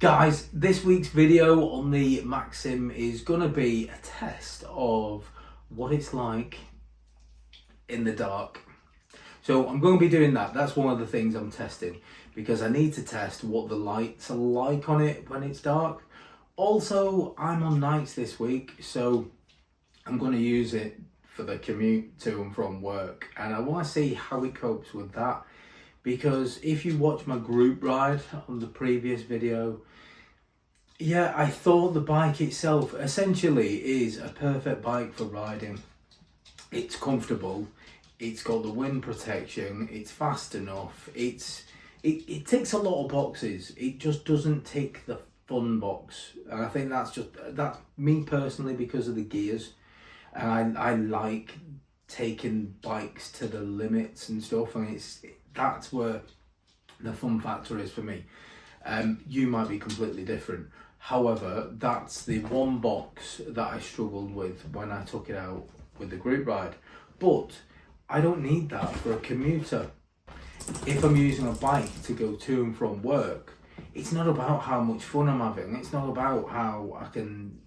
Guys, this week's video on the Maxsym is going to be a test of what it's like in the dark. So I'm going to be doing that. That's one of the things I'm testing because I need to test what the lights are like on it when it's dark. Also, I'm on nights this week, so I'm going to use it for the commute to and from work. And I want to see how it copes with that. Because if you watch my group ride on the previous video, yeah, I thought the bike itself essentially is a perfect bike for riding. It's comfortable, it's got the wind protection, it's fast enough, it ticks a lot of boxes. It just doesn't tick the fun box. And I think that's me personally because of the gears. And I like taking bikes to the limits and stuff, and that's where the fun factor is for me. You might be completely different. However, that's the one box that I struggled with when I took it out with the group ride. But I don't need that for a commuter. If I'm using a bike to go to and from work, it's not about how much fun I'm having. It's not about how I can,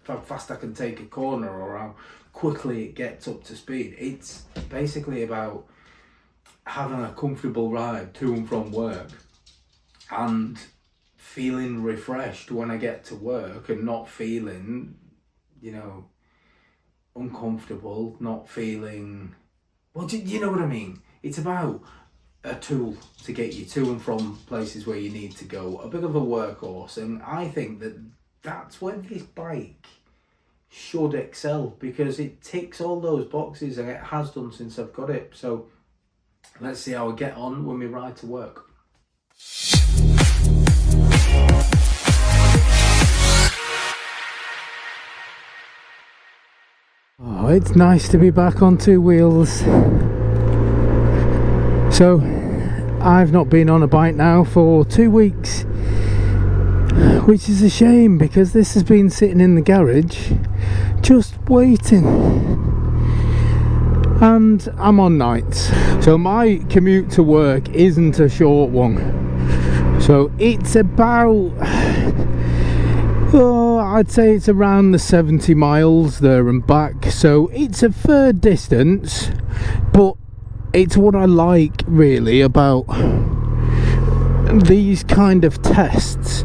how fast I can take a corner or how quickly it gets up to speed. It's basically about having a comfortable ride to and from work and feeling refreshed when I get to work and not feeling, uncomfortable, not feeling, well, you know what I mean? It's about a tool to get you to and from places where you need to go, a bit of a workhorse, and I think that's where this bike should excel because it ticks all those boxes and it has done since I've got it. So let's see how I get on when we ride to work. Oh, it's nice to be back on two wheels. So I've not been on a bike now for 2 weeks, which is a shame because this has been sitting in the garage just waiting. And I'm on nights, so my commute to work isn't a short one. So it's about, I'd say it's around the 70 miles there and back. So it's a fair distance, but it's what I like really about these kind of tests,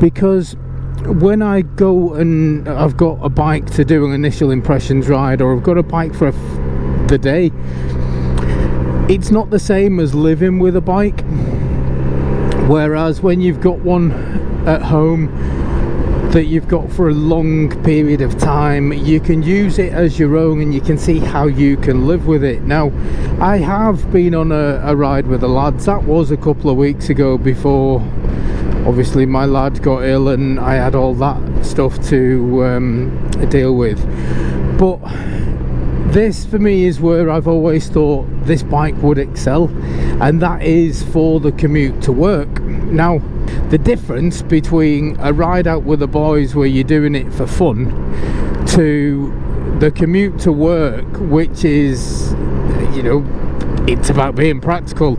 because when I go and I've got a bike to do an initial impressions ride, or I've got a bike for the day, it's not the same as living with a bike. Whereas when you've got one at home that you've got for a long period of time, you can use it as your own and you can see how you can live with it. Now, I have been on a ride with the lads. That was a couple of weeks ago before obviously my lad got ill and I had all that stuff to deal with. But this for me is where I've always thought this bike would excel, and that is for the commute to work. Now, the difference between a ride out with the boys where you're doing it for fun to the commute to work, which is, it's about being practical,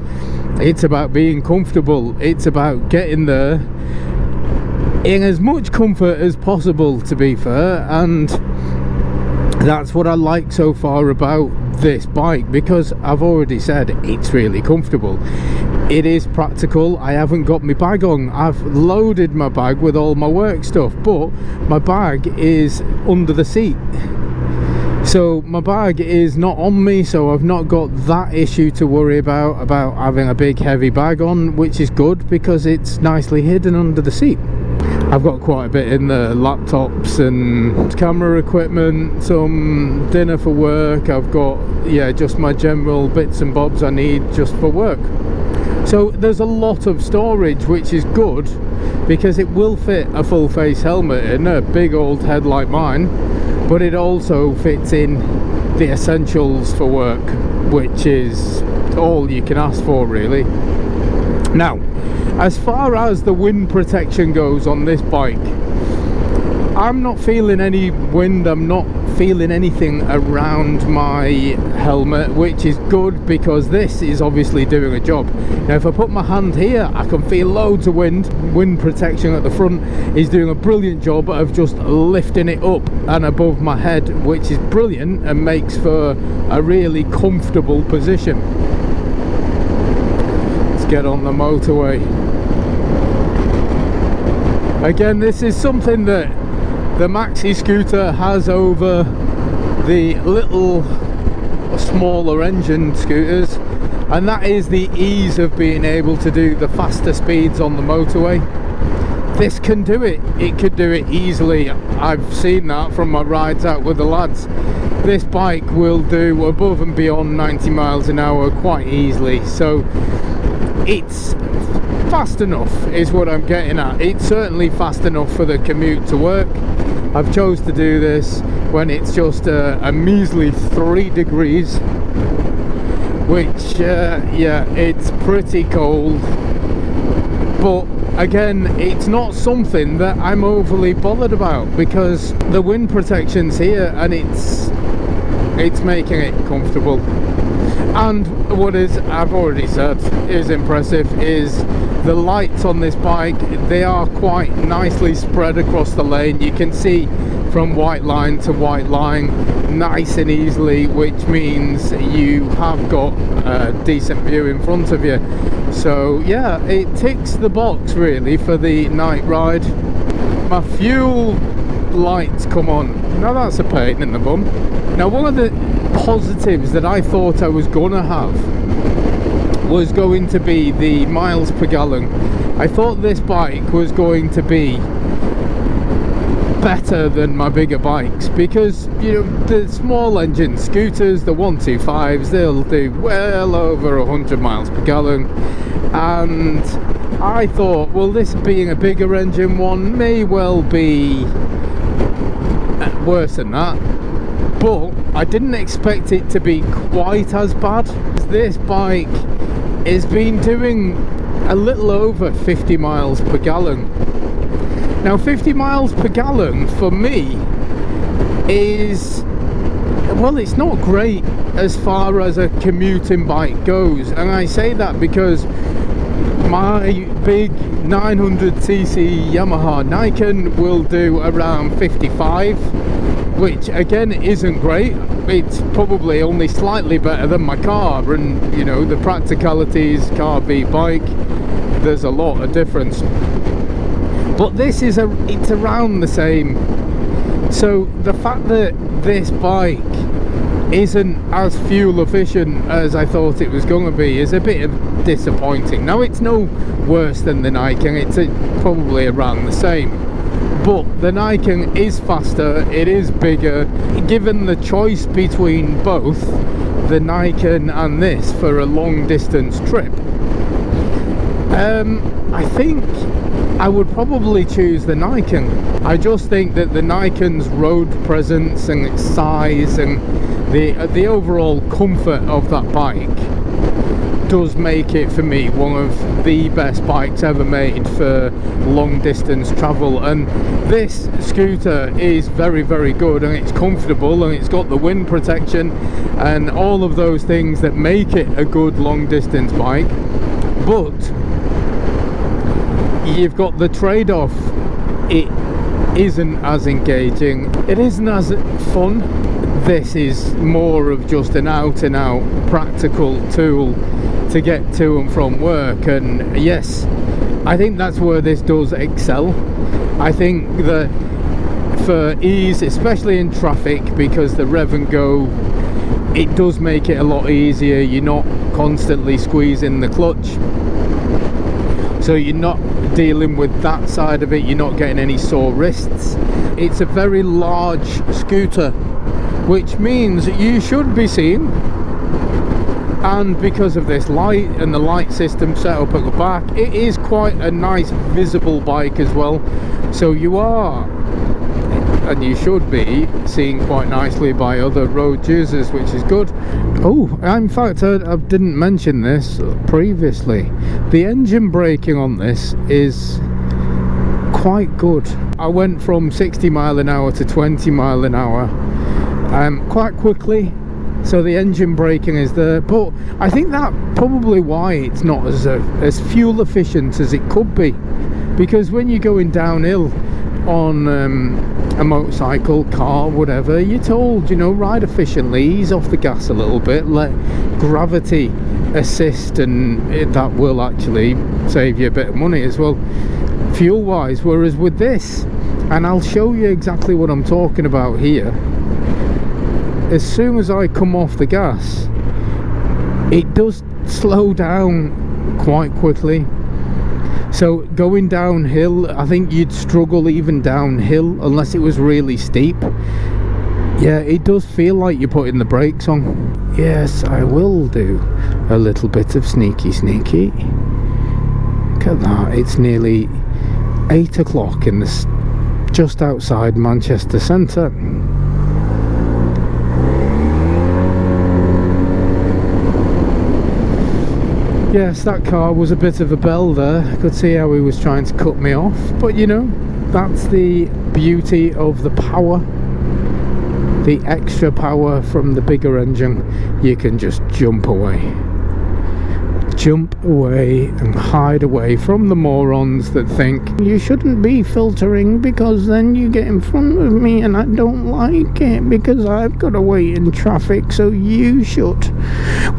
it's about being comfortable, it's about getting there in as much comfort as possible, to be fair. And that's what I like so far about this bike, because I've already said it's really comfortable. It is practical. I haven't got my bag on. I've loaded my bag with all my work stuff, but my bag is under the seat. So my bag is not on me, so I've not got that issue to worry about having a big heavy bag on, which is good because it's nicely hidden under the seat. I've got quite a bit in there, laptops and camera equipment, some dinner for work. I've got, just my general bits and bobs I need just for work. So there's a lot of storage, which is good because it will fit a full face helmet in a big old head like mine, but it also fits in the essentials for work, which is all you can ask for really. Now, as far as the wind protection goes on this bike, I'm not feeling any wind, I'm not feeling anything around my helmet, which is good because this is obviously doing a job. Now if I put my hand here, I can feel loads of wind protection at the front is doing a brilliant job of just lifting it up and above my head, which is brilliant and makes for a really comfortable position. Let's get on the motorway. Again, this is something that the Maxiscooter has over the little smaller engine scooters, and that is the ease of being able to do the faster speeds on the motorway. This can do it. It could do it easily. I've seen that from my rides out with the lads. This bike will do above and beyond 90 miles an hour quite easily, so it's fast enough is what I'm getting at. It's certainly fast enough for the commute to work. I've chose to do this when it's just a measly 3 degrees, which yeah, it's pretty cold, but again, it's not something that I'm overly bothered about because the wind protection's here and it's making it comfortable. And what is, I've already said, is impressive is the lights on this bike. They are quite nicely spread across the lane. You can see from white line to white line nice and easily, which means you have got a decent view in front of you. So yeah, it ticks the box really for the night ride. My fuel lights come on. Now that's a pain in the bum. Now one of the positives that I thought I was gonna have was going to be the miles per gallon. I thought this bike was going to be better than my bigger bikes because, you know, the small engine scooters, the 125s, they'll do well over 100 miles per gallon, and I thought, well, this being a bigger engine one may well be worse than that, but I didn't expect it to be quite as bad. This bike has been doing a little over 50 miles per gallon. Now 50 miles per gallon for me is, well, it's not great as far as a commuting bike goes, and I say that because my big 900cc Yamaha Nikon will do around 55, which again isn't great. It's probably only slightly better than my car, and you know, the Practicality's car v bike, there's a lot of difference, but this is it's around the same. So the fact that this bike isn't as fuel efficient as I thought it was going to be is a bit of disappointing. Now it's no worse than the Nikon, it's probably around the same, but the Nikon is faster, it is bigger. Given the choice between both the Nikon and this for a long distance trip, I think I would probably choose the Nikon. I just think that the Nikon's road presence and its size and the overall comfort of that bike does make it for me one of the best bikes ever made for long distance travel. And this scooter is very, very good, and it's comfortable, and it's got the wind protection and all of those things that make it a good long distance bike. But you've got the trade-off. It isn't as engaging, it isn't as fun. This is more of just an out and out practical tool to get to and from work, and yes, I think that's where this does excel. I think that for ease, especially in traffic, because the rev and go, it does make it a lot easier. You're not constantly squeezing the clutch, so you're not dealing with that side of it, you're not getting any sore wrists. It's a very large scooter, which means you should be seen, and because of this light and the light system set up at the back, it is quite a nice visible bike as well, so you are, and you should be, seen quite nicely by other road users, which is good. Oh, in fact, I didn't mention this previously. The engine braking on this is quite good. I went from 60 mile an hour to 20 mile an hour, quite quickly, so the engine braking is there. But I think that probably why it's not as fuel efficient as it could be, because when you're going downhill on a motorcycle, car, whatever, you're told, you know, ride efficiently, ease off the gas a little bit, let gravity assist, and that will actually save you a bit of money as well, fuel wise. Whereas with this, and I'll show you exactly what I'm talking about here, as soon as I come off the gas, it does slow down quite quickly. So going downhill, I think you'd struggle even downhill unless it was really steep. Yeah, it does feel like you're putting the brakes on. Yes, I will do a little bit of sneaky. Look at that, it's nearly 8 o'clock in this, just outside Manchester Centre. Yes, that car was a bit of a bell there. I could see how he was trying to cut me off, but you know, that's the beauty of the power, the extra power from the bigger engine. You can just jump away and hide away from the morons that think you shouldn't be filtering because then you get in front of me and I don't like it because I've got to wait in traffic, so you should.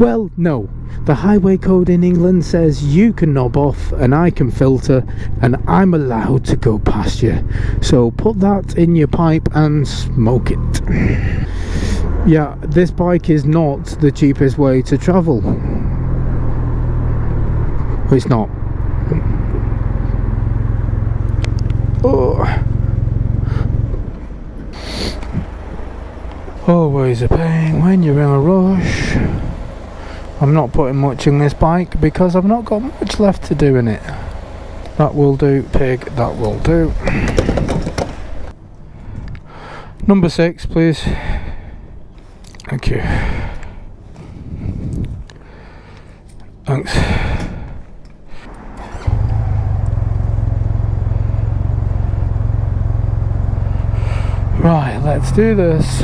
Well, no. The highway code in England says you can knob off and I can filter and I'm allowed to go past you. So put that in your pipe and smoke it. Yeah, this bike is not the cheapest way to travel. It's not. Oh. Always a pain when you're in a rush. I'm not putting much in this bike because I've not got much left to do in it. That will do, pig, that will do. Number 6, please. Thank you. Thanks. Right, let's do this.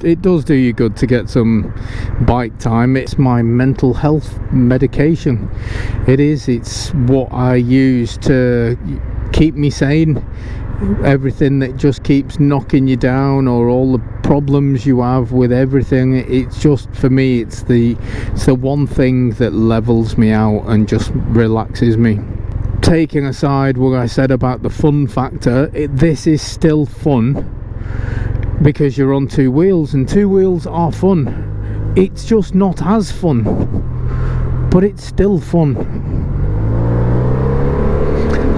It does do you good to get some bike time. It's my mental health medication. It's what I use to keep me sane. Everything that just keeps knocking you down, or all the problems you have with everything, it's just, for me, it's the one thing that levels me out and just relaxes me. Taking aside what I said about the fun factor, this is still fun because you're on 2 wheels, and 2 wheels are fun. It's just not as fun, but it's still fun.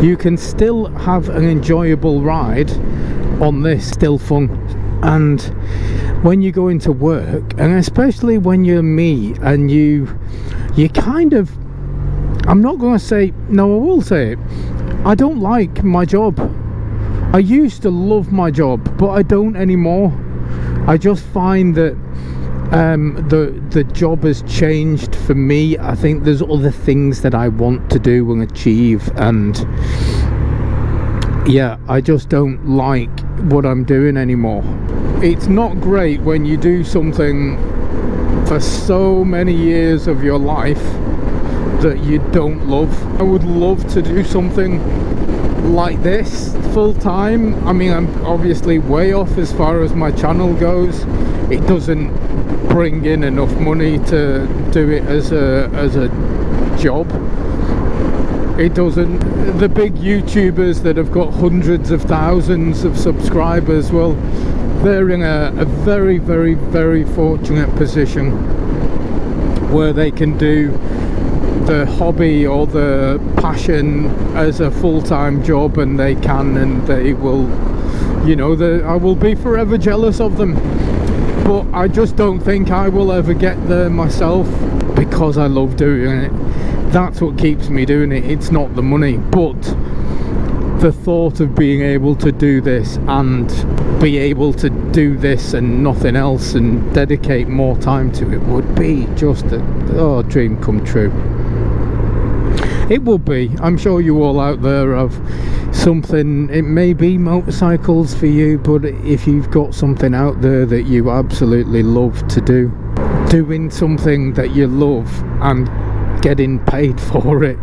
You can still have an enjoyable ride on this, still fun. And when you go into work, and especially when you're me and you kind of, I'm not going to say, no, I will say it, I don't like my job. I used to love my job, but I don't anymore. I just find that the job has changed for me. I think there's other things that I want to do and achieve, and yeah, I just don't like what I'm doing anymore. It's not great when you do something for so many years of your life that you don't love. I would love to do something like this full time. I mean, I'm obviously way off as far as my channel goes. It doesn't bring in enough money to do it as a job. It doesn't. The big YouTubers that have got hundreds of thousands of subscribers, well, they're in a very, very, very fortunate position where they can do the hobby or the passion as a full-time job, and they can, and they will, you know, I will be forever jealous of them, but I just don't think I will ever get there myself because I love doing it. That's what keeps me doing it. It's not the money, but the thought of being able to do this and be able to do this and nothing else and dedicate more time to it would be just a dream come true. It would be. I'm sure you all out there have something, it may be motorcycles for you, but if you've got something out there that you absolutely love to do, doing something that you love and getting paid for it,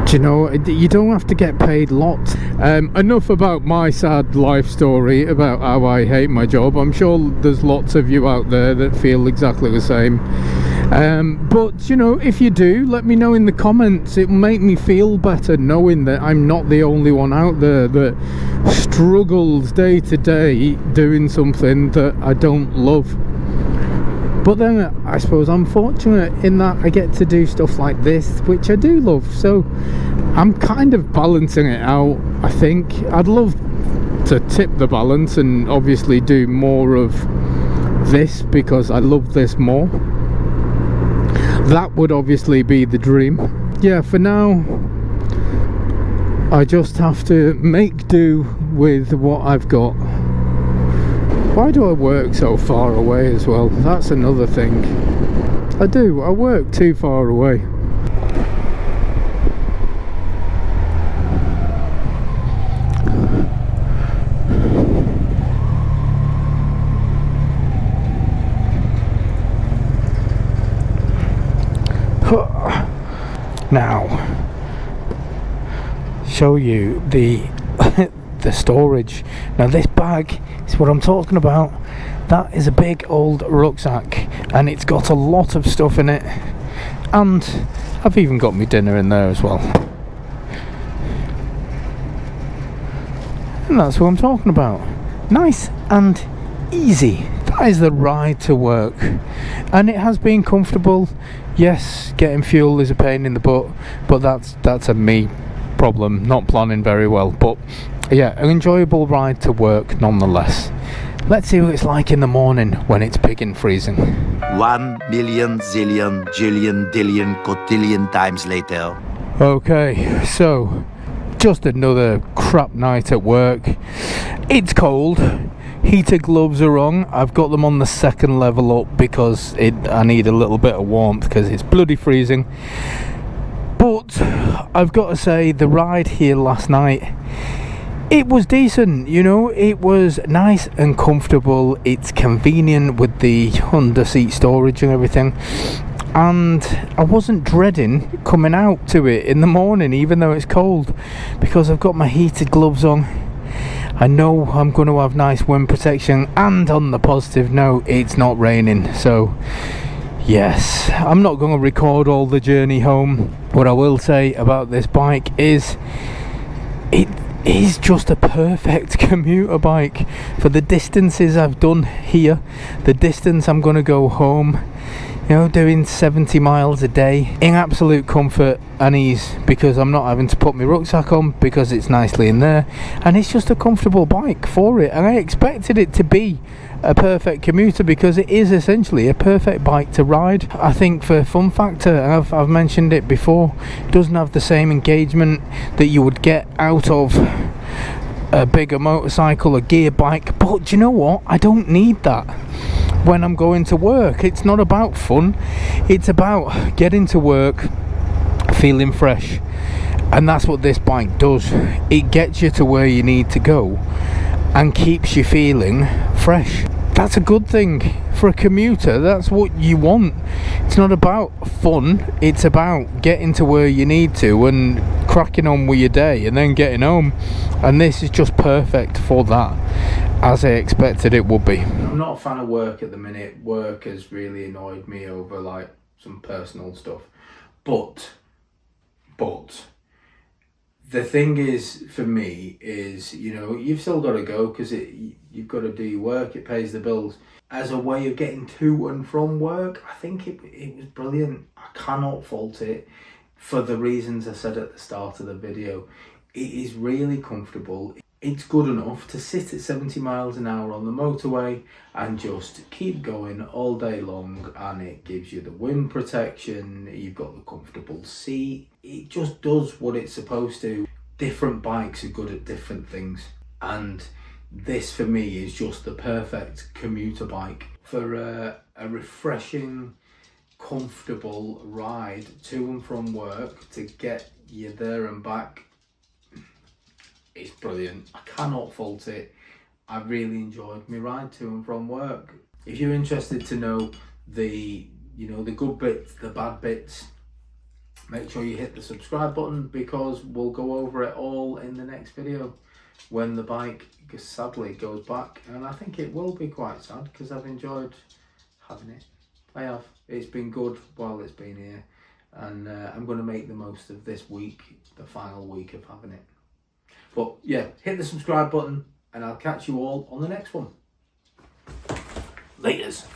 do you know, you don't have to get paid lots. Enough about my sad life story about how I hate my job. I'm sure there's lots of you out there that feel exactly the same. But you know, if you do, let me know in the comments. It will make me feel better knowing that I'm not the only one out there that struggles day to day doing something that I don't love. But then I suppose I'm fortunate in that I get to do stuff like this, which I do love, so I'm kind of balancing it out. I think I'd love to tip the balance and obviously do more of this because I love this more. That would obviously be the dream. Yeah, for now I just have to make do with what I've got. Why do I work so far away as well? That's another thing. I work too far away. Now, show you the the storage. Now this bag is what I'm talking about. That is a big old rucksack and it's got a lot of stuff in it, and I've even got my dinner in there as well, and that's what I'm talking about. Nice and easy. That is the ride to work, and it has been comfortable. Yes, getting fuel is a pain in the butt, but that's a me problem, not planning very well. But yeah, an enjoyable ride to work nonetheless. Let's see what it's like in the morning when it's big and freezing. 1 million zillion jillion dillion cotillion times later. Okay, so just another crap night at work. It's cold. Heater gloves are on. I've got them on the second level up because I need a little bit of warmth because it's bloody freezing. But I've got to say, the ride here last night, it was decent, you know. It was nice and comfortable. It's convenient with the under seat storage and everything, and I wasn't dreading coming out to it in the morning even though it's cold, because I've got my heated gloves on. I know I'm going to have nice wind protection, and on the positive note, it's not raining, so yes, I'm not going to record all the journey home. What I will say about this bike is it is just a perfect commuter bike for the distances I've done here, the distance I'm going to go home, you know, doing 70 miles a day in absolute comfort and ease, because I'm not having to put my rucksack on because it's nicely in there, and it's just a comfortable bike for it. And I expected it to be a perfect commuter because it is essentially a perfect bike to ride. I think for fun factor, and I've mentioned it before, it doesn't have the same engagement that you would get out of a bigger motorcycle, a gear bike, but do you know what? I don't need that when I'm going to work. It's not about fun, it's about getting to work feeling fresh, and that's what this bike does. It gets you to where you need to go and keeps you feeling fresh. That's a good thing for a commuter. That's what you want. It's not about fun, it's about getting to where you need to and cracking on with your day and then getting home, and this is just perfect for that, as I expected it would be. I'm not a fan of work at the minute. Work has really annoyed me over like some personal stuff, but the thing is, for me, is, you know, you've still got to go because you've got to do your work, it pays the bills. As a way of getting to and from work, I think it was brilliant. I cannot fault it for the reasons I said at the start of the video. It is really comfortable. It's good enough to sit at 70 miles an hour on the motorway and just keep going all day long, and it gives you the wind protection, you've got the comfortable seat. It just does what it's supposed to. Different bikes are good at different things, and this for me is just the perfect commuter bike for a refreshing, comfortable ride to and from work to get you there and back. it's brilliant. I cannot fault it. I really enjoyed my ride to and from work. If you're interested to know the good bits, the bad bits, make sure you hit the subscribe button, because we'll go over it all in the next video when the bike sadly goes back, and I think it will be quite sad because I've enjoyed having it. I have. It's been good while it's been here, and I'm going to make the most of this week, the final week of having it. But yeah, hit the subscribe button and I'll catch you all on the next one. Laters.